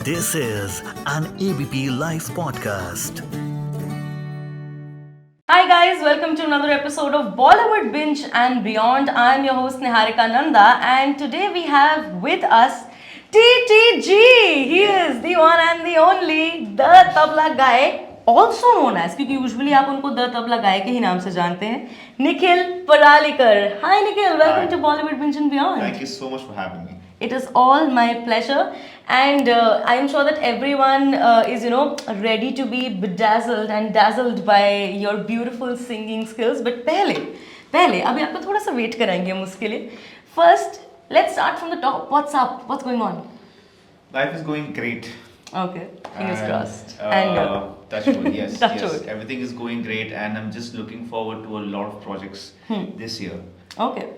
This is an ABP Live Podcast. Hi guys, welcome to another episode of Bollywood Binge and Beyond. I'm your host Niharika Nanda, and today we have with us TTG. He is the one and the only, the Tabla Guy, also known as, क्योंकि usually आप उनको the Tabla Guy के ही नाम से जानते हैं, Nikhil Paralikar. Hi Nikhil, welcome to Bollywood Binge and Beyond. Thank you so much for having me. It is all my pleasure, and I am sure that everyone is, ready to be bedazzled and dazzled by your beautiful singing skills. But पहले अभी आपको थोड़ा सा wait कराएंगे हम उसके लिए. First, let's start from the top. What's up? What's going on? Life is going great. Okay, fingers crossed. Touch wood, yes. Touch yes. wood. Everything is going great, and I'm just looking forward to a lot of projects this year. Okay.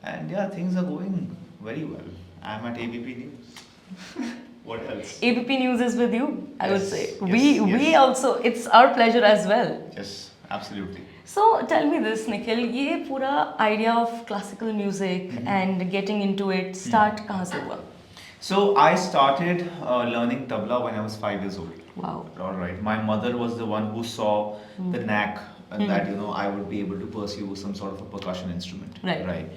And yeah, things are going very well. I'm at ABP News. What else? ABP News is with you, I would Yes, say. yes, We yes. also, it's our pleasure as well. Yes, absolutely. So tell me this, Nikhil, ये पूरा idea of classical music and getting into it start कहाँ से हुआ? So I started learning tabla when I was 5 years old. Wow. All right. My mother was the one who saw the knack that I would be able to pursue some sort of a percussion instrument. Right. Right.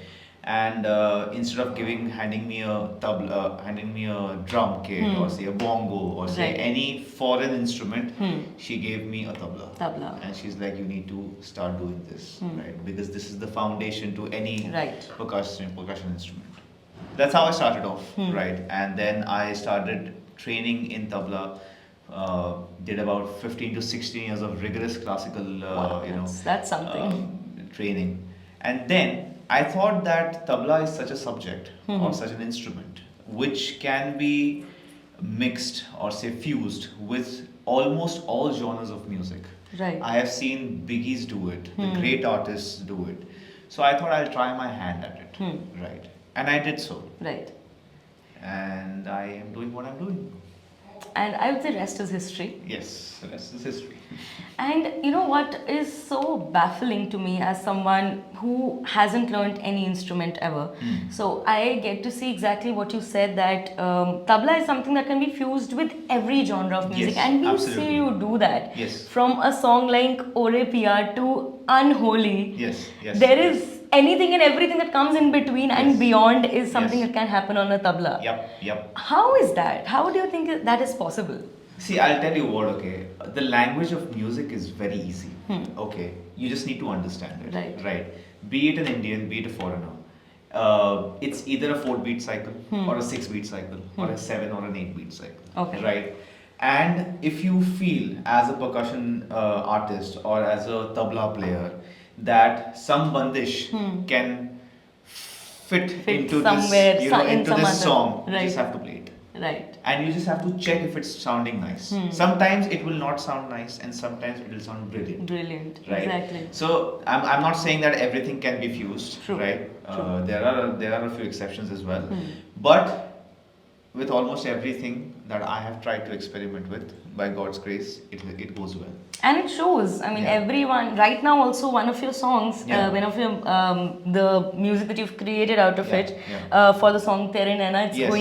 And instead of handing me a tabla, handing me a drum kit or say a bongo or say Right. any foreign instrument, she gave me a tabla. Tabla. And she's like, you need to start doing this, right? Because this is the foundation to any Right. percussion instrument. That's how I started off, right? And then I started training in tabla. Did about 15 to 16 years of rigorous classical, Wow, that's something. training. And then I thought that tabla is such a subject or such an instrument which can be mixed or say fused with almost all genres of music. Right. I have seen biggies do it, the great artists do it. So I thought I'll try my hand at it, right? And I did so. Right. And I am doing what I'm doing. And I would say rest is history. Yes, the rest is history. And you know what is so baffling to me as someone who hasn't learned any instrument ever? So I get to see exactly what you said, that tabla is something that can be fused with every genre of music. Yes, and we absolutely. see you do that. Yes. From a song like Ore Piya to Unholy. Yes, yes. There is anything and everything that comes in between and Yes. beyond is something Yes. that can happen on a tabla. Yep. How is that? How do you think that is possible? See, I'll tell you what, okay. The language of music is very easy. Okay. You just need to understand it. Right. Right. Be it an Indian, be it a foreigner. It's either a 4-beat cycle or a 6-beat cycle or a 7 or an 8-beat cycle. Okay. Right. And if you feel as a percussion artist or as a tabla player that some bandish can fit into somewhere, this, in into some this other- song, you right. just have to play it. Right. And you just have to check if it's sounding nice. Sometimes it will not sound nice, and sometimes it will sound brilliant. Brilliant. Right. Exactly. So I'm not saying that everything can be fused. True. Right. True. There are a few exceptions as well, but with almost everything that I have tried to experiment with, by God's grace, it goes well. And it shows. I mean, Yeah. everyone right now. Also, one of your songs, Yeah. one of your the music that you've created out of Yeah, it, yeah. for the song Tere Naina, it's Yes.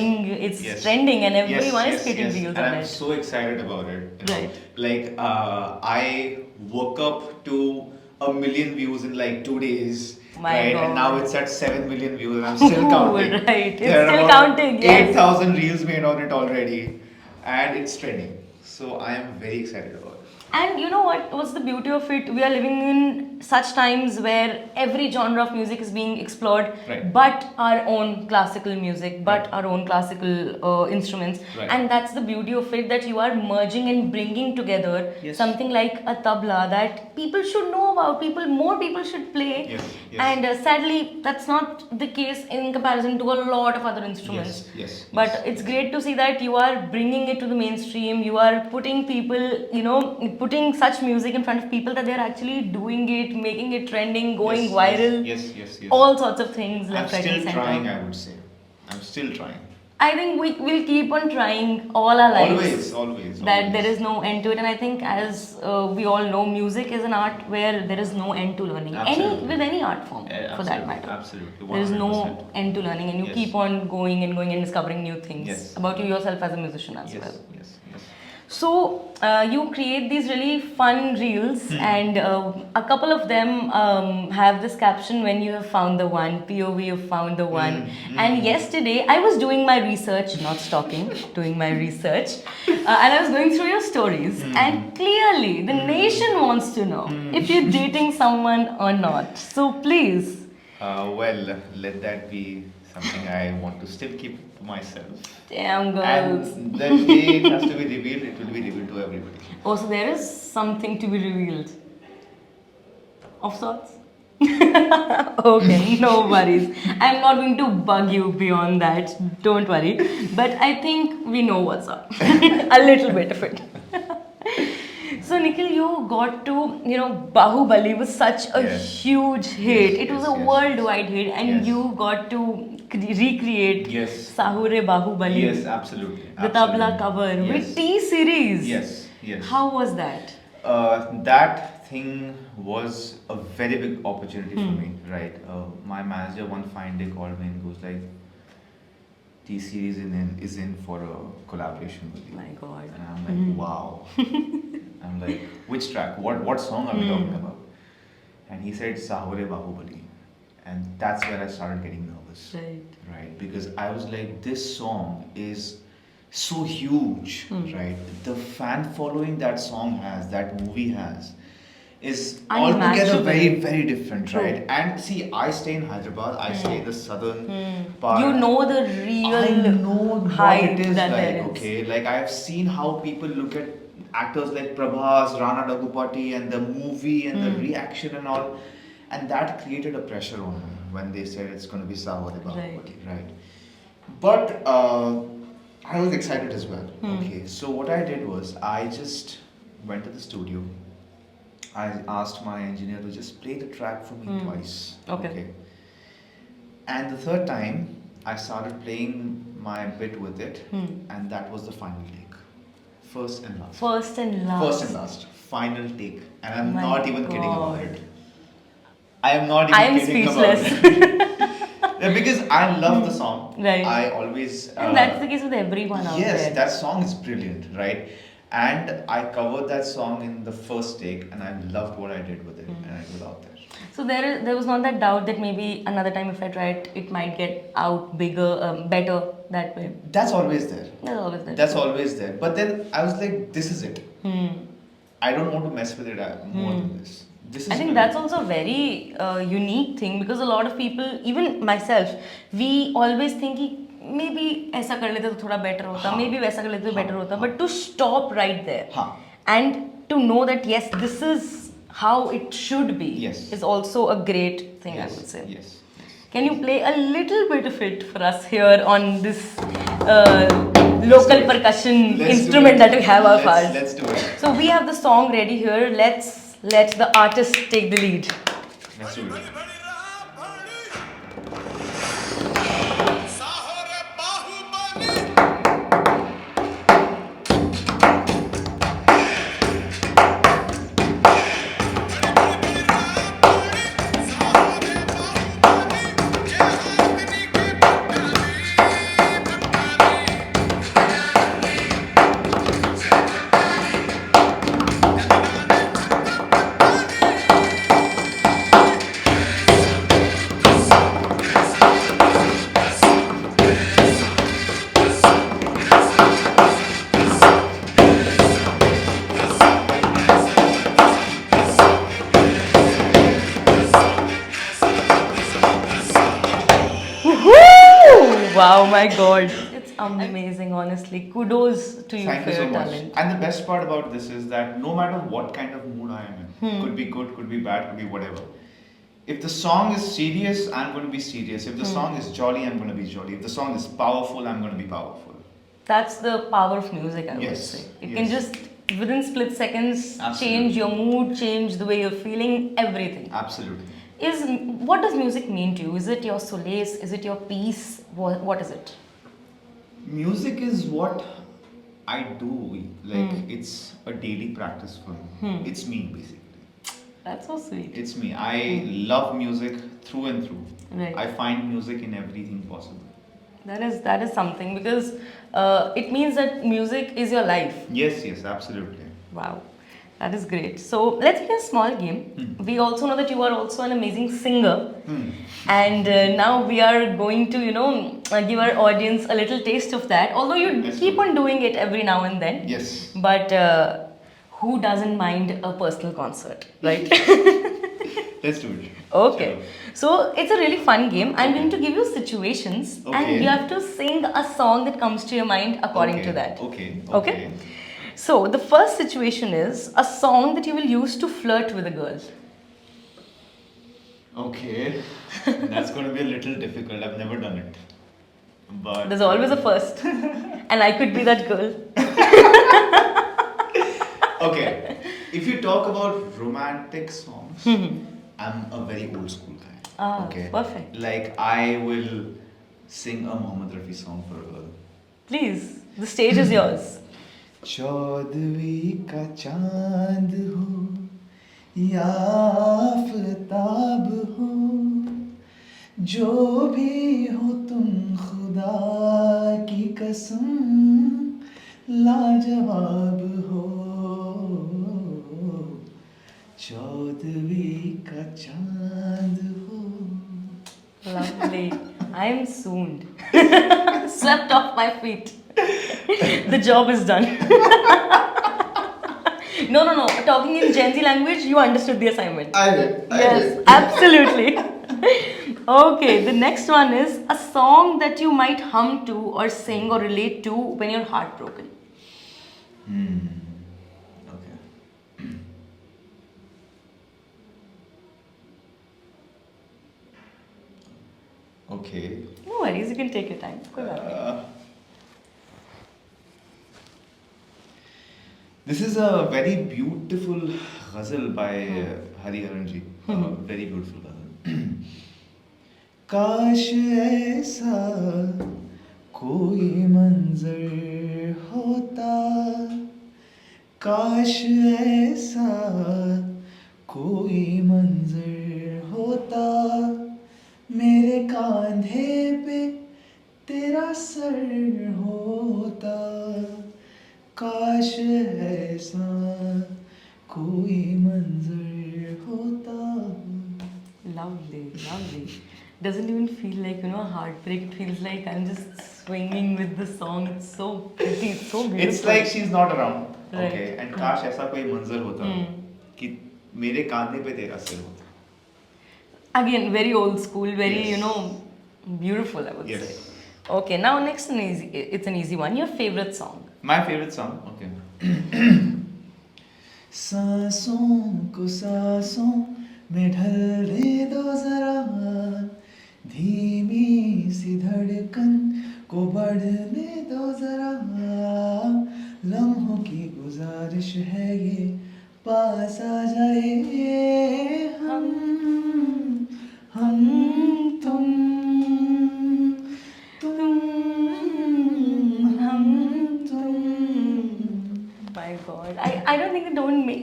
it's Yes. trending, and Yes, everyone is yes, getting yes. reels And on I'm it. so excited about it. Right. Like I woke up to 1 million views in like 2 days. My right. God. And now it's at 7 million views, and I'm still counting. Right. It's There are still about counting. Yes. 8,000 reels made on it already, and it's trending. So I am very excited about it. And you know what? What's the beauty of it? We are living in such times where every genre of music is being explored, Right. but our own classical music, but Right. our own classical instruments. Right. And that's the beauty of it, that you are merging and bringing together Yes. something like a tabla that people should know about. More people should play. Yes, yes. And sadly, that's not the case in comparison to a lot of other instruments. Yes. But it's great to see that you are bringing it to the mainstream. You are putting people, putting such music in front of people that they're actually doing it, making it trending, going viral. Yes. All sorts of things I'm left, right, still and center. trying, I would say. I'm still trying. I think we will keep on trying all our lives. Always. That there is no end to it, and I think as we all know, music is an art where there is no end to learning. Absolutely. With any art form, for that matter. Absolutely. 100%. There is no end to learning, and you Yes. keep on going and discovering new things Yes. about you yourself as a musician as Yes. well. Yes. So you create these really fun reels, and a couple of them have this caption, "When you have found the one," POV, "you've found the one." And yesterday I was doing my research, not stalking, doing my research, and I was going through your stories, and clearly the nation wants to know if you're dating someone or not. So please. Well, let that be something I want to still keep to myself. Damn, girls. And the day it has to be revealed, it will be revealed to everybody. Oh, so there is something to be revealed. Of sorts? Okay, no worries. I'm not going to bug you beyond that. Don't worry. But I think we know what's up. A little bit of it. So Nikhil, you got to, Bahubali was such a Yes. huge hit. Yes, it was yes, a yes, worldwide hit, and Yes. you got to recreate Yes. Sahure Bahubali. Yes, absolutely. The Tabla cover Yes. with T-series. Yes. How was that? That thing was a very big opportunity for me, right? My manager one fine day called me and goes like, T-series is in for a collaboration with you. My God. And I'm like, wow. I'm like, which track? What song are we talking about? And he said, Sahure Bahubali. And that's where I started getting nervous. Right? Because I was like, this song is so huge, right? The fan following that song has, that movie has, is altogether Unmatchable. very, very different, True. right? And see, I stay in Hyderabad, I stay in the southern part. You know the real I know what hype it is that like, there is. okay? Like, I've seen how people look at actors like Prabhas, Rana Daggubati, and the movie and the reaction and all. And that created a pressure on me when they said it's going to be Sahure Bahubali, right? But I was excited as well. Okay, so what I did was I just went to the studio. I asked my engineer to just play the track for me twice. Okay. And the third time, I started playing my bit with it, and that was the final take. First and last. First and last. Final take. And I'm My not even kidding about God. it. I am not I even am kidding speechless. about it. Yeah, because I love the song. Right. I always. And that's the case with everyone out there. Yes, that song is brilliant, right? And I covered that song in the first take, and I loved what I did with it, and it was out there. So there was not that doubt that maybe another time if I try it might get out bigger, better that way. That's always there. That's always there. That's always there. But then I was like, this is it. I don't want to mess with it more than this. This is I think my- that's also a very unique thing, because a lot of people, even myself, we always think कि maybe ऐसा कर लेते तो थोड़ा better होता, maybe वैसा कर लेते तो better होता, but to stop right there हाँ. and to know that yes, this is how it should be, Yes. is also a great thing, I would say. Yes. Can you play a little bit of it for us here on this local percussion Let's do instrument it. that we have of ours? Let's do it. So we have the song ready here. Let's let the artist take the lead. Let's do it. Woohoo! Wow, my God. It's amazing, honestly. Kudos to you Thank for you so your much. talent. And the best part about this is that no matter what kind of mood I am in, could be good, could be bad, could be whatever. If the song is serious, I'm going to be serious. If the song is jolly, I'm going to be jolly. If the song is powerful, I'm going to be powerful. That's the power of music, I would Yes, say. It yes. can just, within split seconds, Absolutely. change your mood, change the way you're feeling, everything. Absolutely. What does music mean to you? Is it your solace? Is it your peace? What is it? Music is what I do. Like it's a daily practice for me. It's me basically. That's so sweet. It's me. I love music through and through. Right. I find music in everything possible. That is something because it means that music is your life. Yes, absolutely. Wow, that is great. So let's play a small game. We also know that you are also an amazing singer, and now we are going to give our audience a little taste of that. Although you Let's keep do it. on doing it every now and then. Yes. But who doesn't mind a personal concert, right? Let's do it. Okay. Chalo. So it's a really fun game. I'm going to give you situations Okay. and you have to sing a song that comes to your mind according to that. Okay. So the first situation is a song that you will use to flirt with a girl. Okay. That's going to be a little difficult. I've never done it. But There's always a first. And I could be that girl. Okay. If you talk about romantic songs, I'm a very old school guy. Ah, okay. perfect. Like I will sing a Mohammed Rafi song for a girl. Please, the stage is yours. चौदहवीं का चांद हो या आफताब हो जो भी हो तुम खुदा की कसम लाजवाब हो चौदहवीं का चांद हो. Lovely. I am swooned. Swept off my feet. The job is done. No. Talking in Gen Z language, you understood the assignment. I did. Yes, absolutely. Okay, the next one is a song that you might hum to or sing or relate to when you're heartbroken. Okay. Okay. No worries, you can take your time. Go ahead. This is a very beautiful ghazal by Hari Haran ji. Very beautiful ghazal. काश ऐसा कोई मंजर होता काश ऐसा कोई मंजर होता मेरे कांधे पे तेरा सर होता काश ऐसा कोई मंजर होता. Lovely. Doesn't even feel like, a heartbreak. It feels like I'm just swinging with the song. It's so pretty, it's so beautiful. It's like she's not around. Right. Okay. And काश ऐसा कोई मंजर होता कि मेरे कांधे पे तेरा सिर होता. Again, very old school, very, Yes. beautiful, I would Yes. say. Okay, now next it's an easy one. Your favorite song? My favorite song. Okay. सांसों को सांसों में ढल दे दो जरा धीमी सी धड़कन को बढ़ने दो जरा लम्हों की गुजारिश है ये पास आ जाए हम तुम My God, I don't think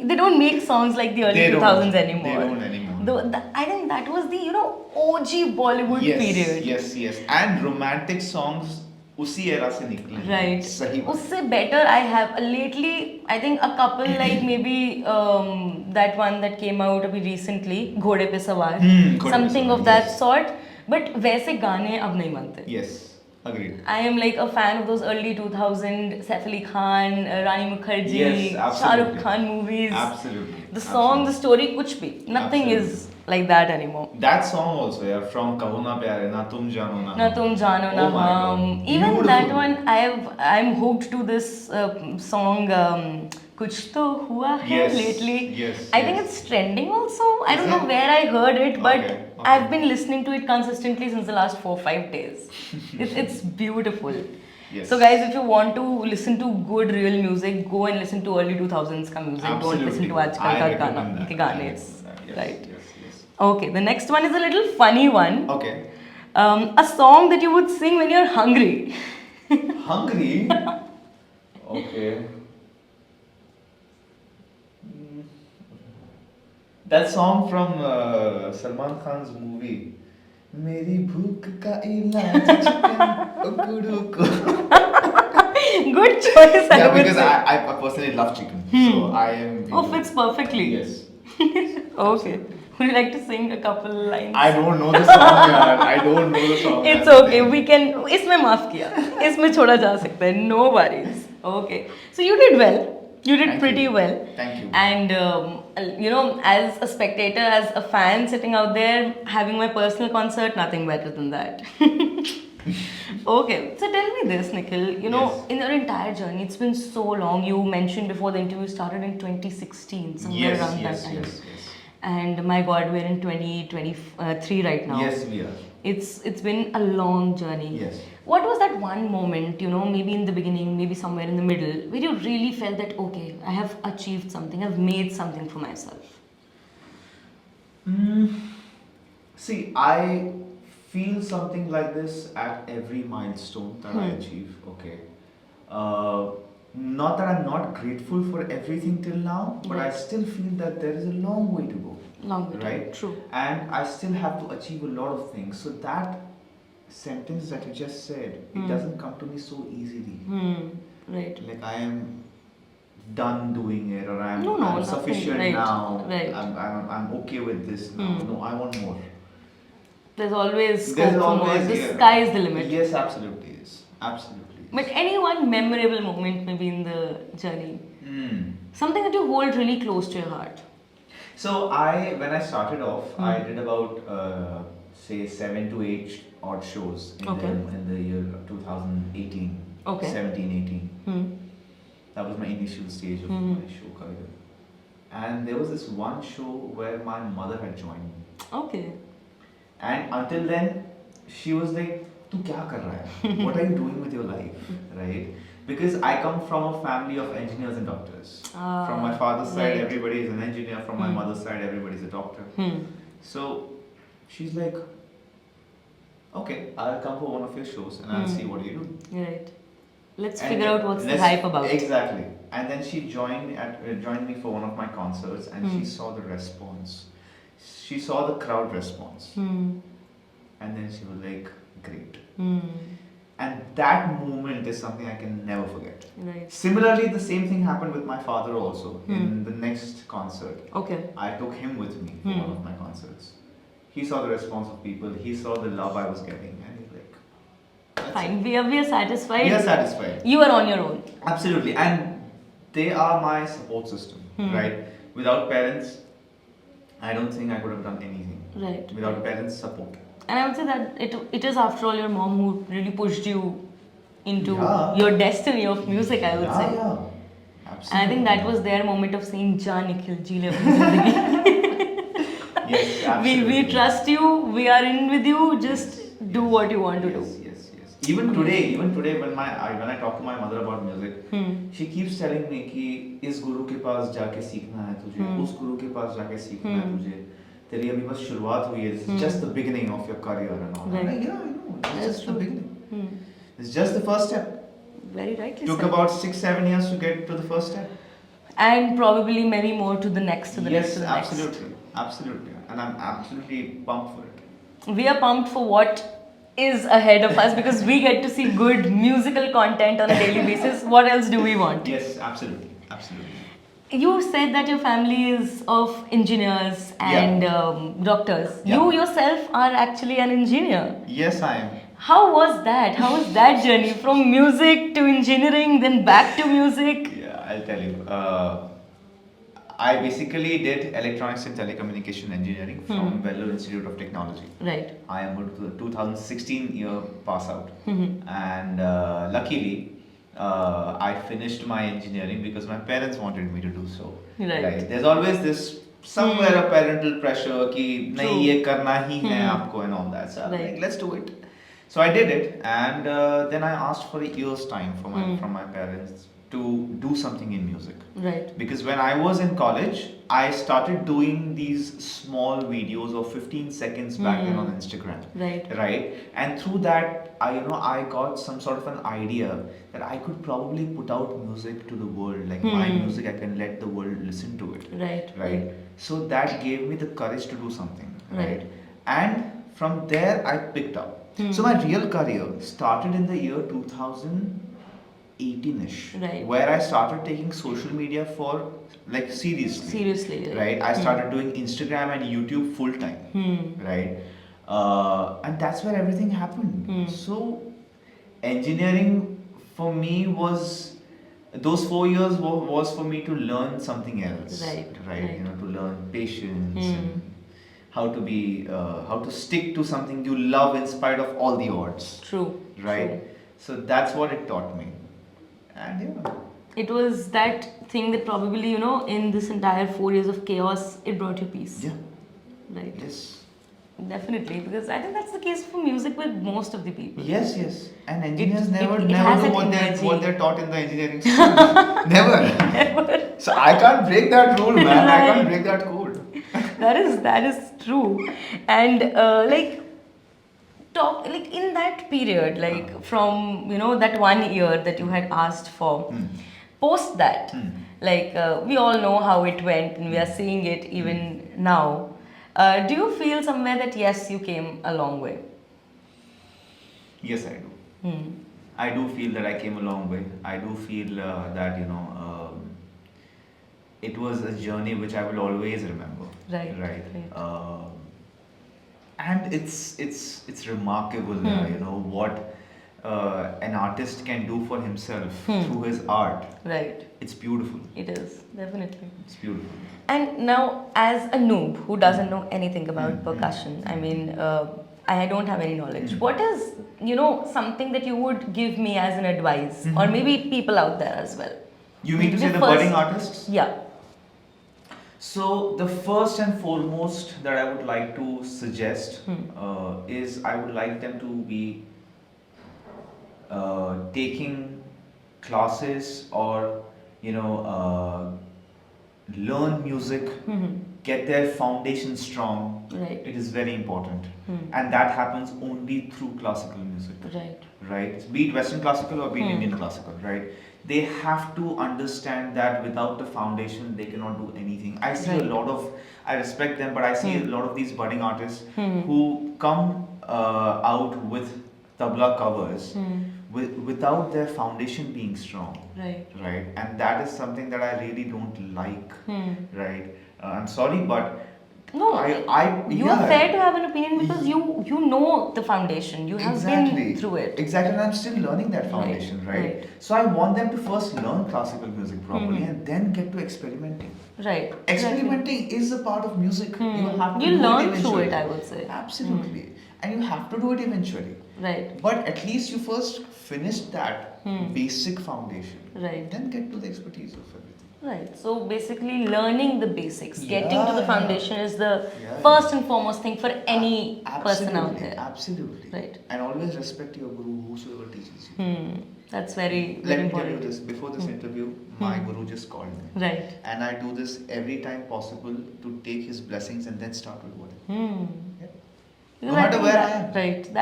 they don't make songs like the early 2000s anymore. They don't anymore. I think that was the OG Bollywood period. Yes. And romantic songs उसी era से निकले हैं. Right. सही बात. उससे better I have lately I think a couple like maybe that one that came out अभी recently घोड़े पे सवार घोड़े पे something सवार, of that yes. sort, but वैसे गाने अब नहीं बनते. Yes. Agreed. I am like a fan of those early 2000 Saif Ali Khan, Rani Mukherjee, Yes, Shah absolutely. Rukh Khan movies. Absolutely. The song, the story, kuch bhi. Nothing Absolutely. is like that anymore. That song also, yeah, from Kaho Na Pyare, Na Tum Jano Na. Na tum jano na Oh my hum. God. Even Beautiful. that one, I'm hooked to this song. Kuch to hua hai Yes, lately. yes, I think yes. it's trending also. I don't Is know it? where I heard it, but Okay. I've been listening to it consistently since the last 4-5 days. It's beautiful. Yes. So guys, if you want to listen to good real music, go and listen to early 2000s ka music. Don't listen to aajkal ka recommend that. gaane. I It's recommend that. right. Yes. Okay, the next one is a little funny one. Okay. A song that you would sing when you're hungry. Hungry? Okay. That song from Salman Khan's movie. मेरी भूख का इलाज chicken Good choice. I Yeah, would because say. I personally love chicken. So I am. Oh, fits perfectly. Yes. Okay. Would you like to sing a couple lines? I don't know the song, yaar. I don't know the song. It's man. okay. We can. इसमें माफ किया. इसमें छोड़ा जा सकता है. No worries. Okay. So you did well. You did Thank pretty you. well. Thank you. And you know, as a spectator, as a fan sitting out there, having my personal concert, nothing better than that. Okay, so tell me this, Nikhil. You know, Yes. in your entire journey, it's been so long. You mentioned before the interview started in 2016, somewhere Yes, around yes, that time. yes, yes. And my God, we're in 2023 right now. Yes, we are. It's been a long journey. Yes. What was that one moment, you know, maybe in the beginning, maybe somewhere in the middle, where you really felt that, okay, I have achieved something, I've made something for myself? See, I feel something like this at every milestone that I achieve. Okay. Not that I'm not grateful for everything till now, but I Right. still feel that there is a long way to go. Long way to go. Right? True. And I still have to achieve a lot of things. So that sentence that you just said, it doesn't come to me so easily. Right. Like I am done doing it, or I'm, No, I'm nothing. sufficient Right. now. Right. I'm okay with this now. No, I want more. There's always scope There's for more. always The yeah. sky is the limit. Yes, absolutely is. Absolutely. But any one memorable moment maybe in the journey? Something that you hold really close to your heart? So when I started off, I did about say 7 to 8 odd shows in the year 2018, Okay. 17, 18. That was my initial stage of my show career. And there was this one show where my mother had joined me. Okay. And until then, she was like, "Tu kya kar raha hai? What are you doing with your life?" Right? Because I come from a family of engineers and doctors. From my father's side, right. everybody is an engineer. From my mother's side, everybody is a doctor. So she's like, "Okay, I'll come for one of your shows and I'll see what you do." Right. Let's And figure out what's the let's- hype about. Exactly. And then she joined me for one of my concerts, and she saw the response. She saw the crowd response, and then she was like, "Great." And that moment is something I can never forget. Right. Similarly, the same thing happened with my father also in the next concert. Okay. I took him with me for one of my concerts. He saw the response of people. He saw the love I was getting, and he's like, "That's Fine. it." We are satisfied. We are satisfied. You are on your own. Absolutely, and they are my support system, right? Without parents, I don't think I could have done anything. Right. Without parents' support. And I would say that it is after all your mom who really pushed you into Yeah. your destiny of music, I would say. Yeah. And I think that was their moment of saying, "Ja Nikhil, ji le apni zindagi." Yes, absolutely. We trust you. We are in with you. Just do what you want to do. Yes. Even today, when I talk to my mother about music, she keeps telling me कि इस गुरु के पास जाके सीखना है तुझे, उस गुरु के पास जाके सीखना है तुझे. तेरी अभी बस शुरुआत हुई है. It's just the beginning of your career and all. Right. I'm like, yeah, I know. It's That's just the true. beginning. It's just the first step. Very rightly Took said. about 6-7 years to get to the first step. And probably many more to the next, to the Yes, next, to the absolutely. And I'm absolutely pumped for it. next. We are pumped for what is ahead of us because we get to see good musical content on a daily basis. What else do we want? Yes, absolutely. You said that your family is of engineers and doctors. Yeah. You yourself are actually an engineer. Yes, I am. How was that? How was that journey from music to engineering, then back to music? Yeah, I'll tell you. I basically did electronics and telecommunication engineering from Vellore Institute of Technology. Right. I am a 2016 year pass out, and luckily I finished my engineering because my parents wanted me to do so. Right. There's always this somewhere a parental pressure कि नहीं ये करना ही है आपको and all that. So I'm like, let's do it. So I did it, and then I asked for a year's time from my parents to do something in music. Right. Because when I was in college, I started doing these small videos of 15 seconds back then on Instagram. Right. Right. And through that, I got some sort of an idea that I could probably put out music to the world. Like my music, I can let the world listen to it. Right. Right. So that gave me the courage to do something. Right. And from there, I picked up. So my real career started in the year 2018ish, Right. where I started taking social media for like seriously. Seriously. Right. I started doing Instagram and YouTube full time. Right. And that's where everything happened. So engineering for me was those 4 years was for me to learn something else. Right. Right. To learn patience. And how to be how to stick to something you love in spite of all the odds. True. Right. True. So that's what it taught me. And It was that thing that probably, in this entire 4 years of chaos, it brought you peace. Yeah. Right. Yes. Definitely, because I think that's the case for music with most of the people. Yes. And engineers never it know has what that they're energy. taught in the engineering school. Never. So I can't break that rule, man. I Right. can't break that code. That is true. And talk like in that period, like from that 1 year that you had asked for, post that, like we all know how it went, and we are seeing it even now. Do you feel somewhere that yes, you came a long way? Yes, I do. I do feel that I came a long way. I do feel that it was a journey which I will always remember. Right. And it's remarkable, what an artist can do for himself through his art. Right. It's beautiful. It is, definitely. It's beautiful. And now, as a noob who doesn't know anything about percussion, I mean, I don't have any knowledge. What is, something that you would give me as an advice, or maybe people out there as well? You mean to say the first- budding artists? Yeah. So the first and foremost that I would like to suggest is I would like them to be taking classes or learn music, get their foundation strong. Right. It is very important, and that happens only through classical music. Right? Be it Western classical or be it Indian classical, right? They have to understand that without the foundation, they cannot do anything. I see a lot of, I respect them, but I see a lot of these budding artists who come out with tabla covers without their foundation being strong. Right? And that is something that I really don't like. Right? I'm sorry, but No, you are fair to have an opinion because you know the foundation. You have been through it. Exactly, and I'm still learning that foundation, right? So I want them to first learn classical music properly and then get to experimenting. Right. Experimenting is a part of music. You have to You do learn it through eventually. it, I would say. Absolutely. And you have to do it eventually. Right. But at least you first finish that basic foundation. Right. Then get to the expertise of everything. Right. So basically, learning the basics, getting to the foundation is the Yeah. first and foremost thing for any person out there. Absolutely. Right. And always respect your guru, whosoever teaches you. That's very, Let very me tell you important. this, before this interview, my guru just called me. Right. And I do this every time possible to take his blessings and then start with whatever. Yeah. No Because I matter think where I that- am. Right.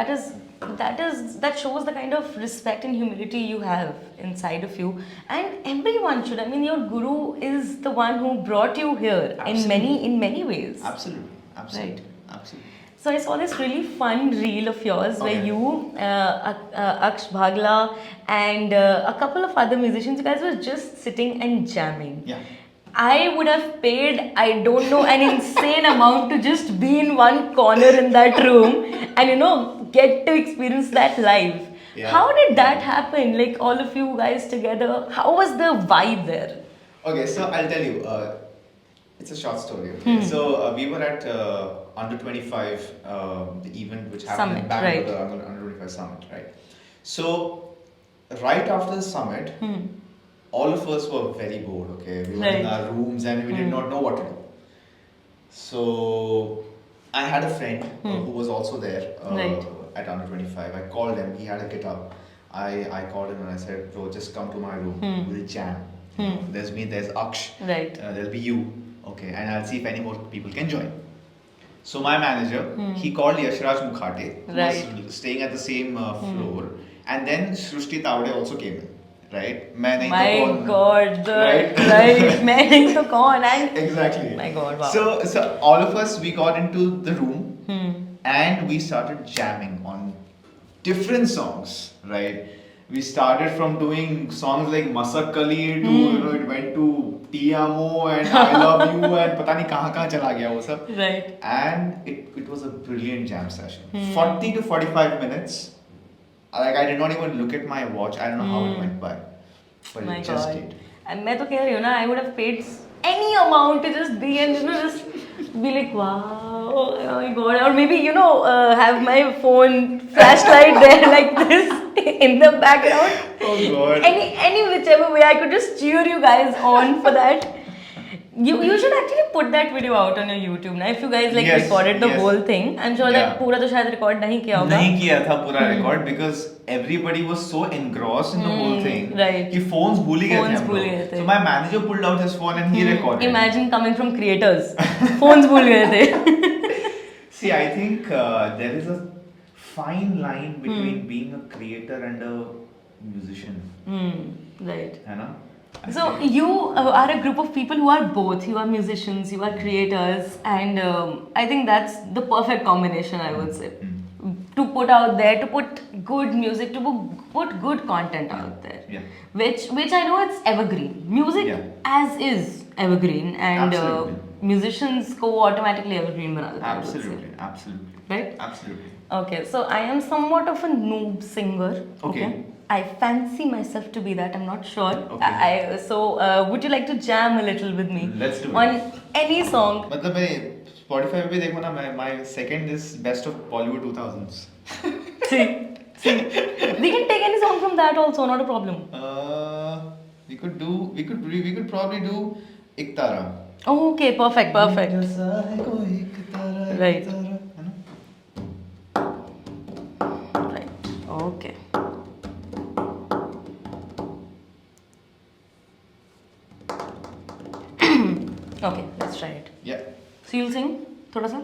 That shows the kind of respect and humility you have inside of you. And everyone should. I mean, your guru is the one who brought you here Absolutely. in many ways. Absolutely. Absolutely. Absolutely. So I saw this really fun reel of yours where Okay. you, Aksh Bhagla, and a couple of other musicians, you guys were just sitting and jamming. Yeah. I would have paid, I don't know, an insane amount to just be in one corner in that room and get to experience that live. Yeah. How did that happen? Like all of you guys together, how was the vibe there? Okay, so I'll tell you. It's a short story. Okay? So we were at Under 25, the event which happened Summit, in Bangalore, right. the Under 25 Summit, right? So right after the summit, all of us were very bored. Okay, we were in Right. our rooms and we did not know what to do. So I had a friend who was also there Right. at Under 25. I called him. He had a guitar. I called him and I said, bro, just come to my room. We'll jam. There's me, there's Aksh. Right. There'll be you. Okay, and I'll see if any more people can join. So my manager, he called Yashraj Mukhate, who was staying at the same floor, and then Srushti Tavde also came in. Right? My God, right? मैं नहीं तो कौन? And exactly. My God, wow. So all of us, we got into the room and we started jamming on different songs, right? We started from doing songs like Masak Kali to it went to Ti Amo and I Love You and पता नहीं कहाँ चला गया वो सब. Right. And it was a brilliant jam session. 40 to 45 minutes. Like I did not even look at my watch. I don't know how it went by, but My it just God. did. And मैं तो कह रही हूँ ना, I would have paid any amount to just be and just be like, wow, oh my God, or maybe have my phone flashlight there like this in the background. Oh God. Any whichever way I could just cheer you guys on for that. You should actually put that video out on your YouTube now. If you guys recorded the whole thing, I'm sure that पूरा तो शायद record नहीं किया होगा. नहीं किया था पूरा record because everybody was so engrossed in the whole thing. Right. कि phones भूल ही गए थे. So my manager pulled out his phone and he recorded. Imagine coming from creators, phones भूल गए थे. See, I think there is a fine line between being a creator and a musician. Right. है ना? So you are a group of people who are both. You are musicians, you are creators, and I think that's the perfect combination, I would say. To put out there, to put good music, to put good content out there. Yeah. Which I know it's evergreen. Music as is evergreen, and musicians go automatically evergreen. Absolutely. Right? Absolutely. Okay, so I am somewhat of a noob singer. Okay. I fancy myself to be that. I'm not sure. Okay. So would you like to jam a little with me? Let's do it. On any song. मतलब मैं Spotify पे भी देखो ना, my second is best of Bollywood 2000s. See. We can take any song from that also, not a problem. We could probably do Ik Tara. Oh, okay, perfect. Right. Right. Okay. Okay, let's try it. Yeah. So you'll sing, thoda sa?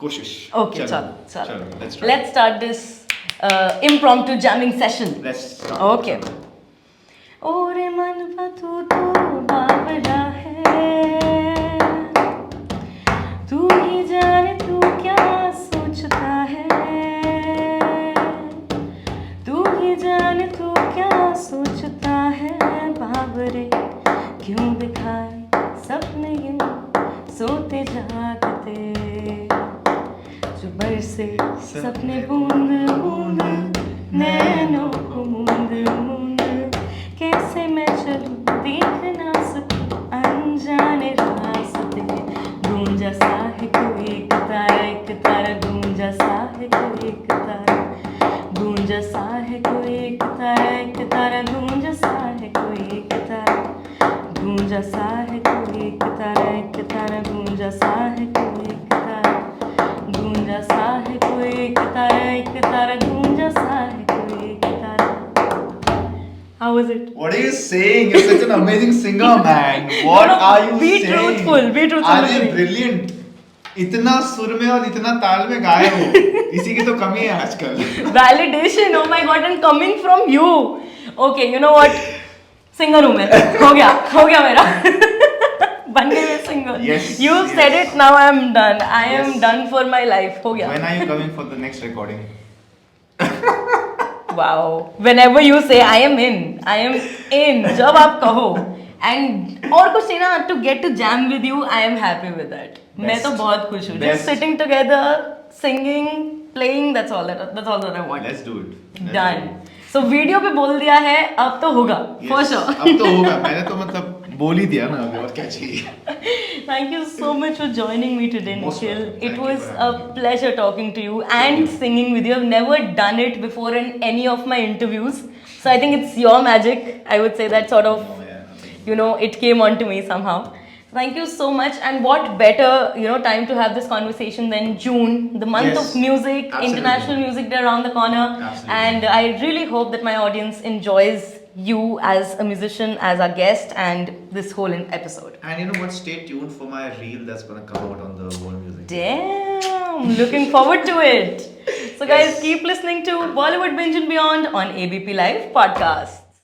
कोशिश. Okay, चलो. chalo. Let's start this impromptu jamming session. Let's start. Okay. ओरे मनवा तू तो बावला है, तू ही जाने तू क्या सोचता है, तू ही जाने तू क्या सोचता है, बाबरे क्यों दिखाए सपने यूं सोते जागते, जो बरसे सपने बूंद बूंद नैनों को मूंद मूंद, कैसे मैं चलूं देख ना सकूं अनजाने रास्ते, गूंजा सा है कोई एक तारा गूंजा सा है कोई एक तारा, गूंजा सा है कोई एक तारा गूंजा सा है कोई एक तारा, गूंजा सा है कोई एक तारा गूंजा सा है कोई एक तारा, गूंजा सा है कोई एक तारा गूंजा सा है कोई एक तारा. How was it? What are you saying? You're such an amazing singer, man. What are you be saying? Be truthful. Are you brilliant? इतना सुर में और इतना ताल में गाए हो, इसी की तो कमी है आजकल. Validation, oh my God, and coming from you. Okay, you know what? Singer हूँ मैं. हो गया मेरा. बन गई मैं singer. Yes. You said it, now I am done. I am done for my life. हो गया. When are you coming for the next recording? Wow. Whenever you say I am in. जब आप कहो. And और कुछ नहीं ना, to get to jam with you, I am happy with that. मैं तो बहुत खुश हूँ. Just sitting together, singing, playing, that's all that I want. Let's do it. Done. So video पे बोल दिया है, अब तो होगा. For sure. अब तो होगा. मैंने तो मतलब बोल ही दिया ना, अभी और क्या चाहिए. Thank you so much for joining me today, Most Nikhil. welcome. It Thank was you for a having me. pleasure talking to you and singing with you. I've never done it before in any of my interviews. So I think it's your magic. I would say that sort of, it came onto me somehow. Thank you so much. And what better, time to have this conversation than June, the month Yes, of music, absolutely. international music day around the corner. Absolutely. And I really hope that my audience enjoys you as a musician, as our guest, and this whole episode. And you know what? Stay tuned for my reel that's gonna come out on the world music. Damn, looking forward to it. So guys, Yes. keep listening to Bollywood Binge and Beyond on ABP Live Podcast.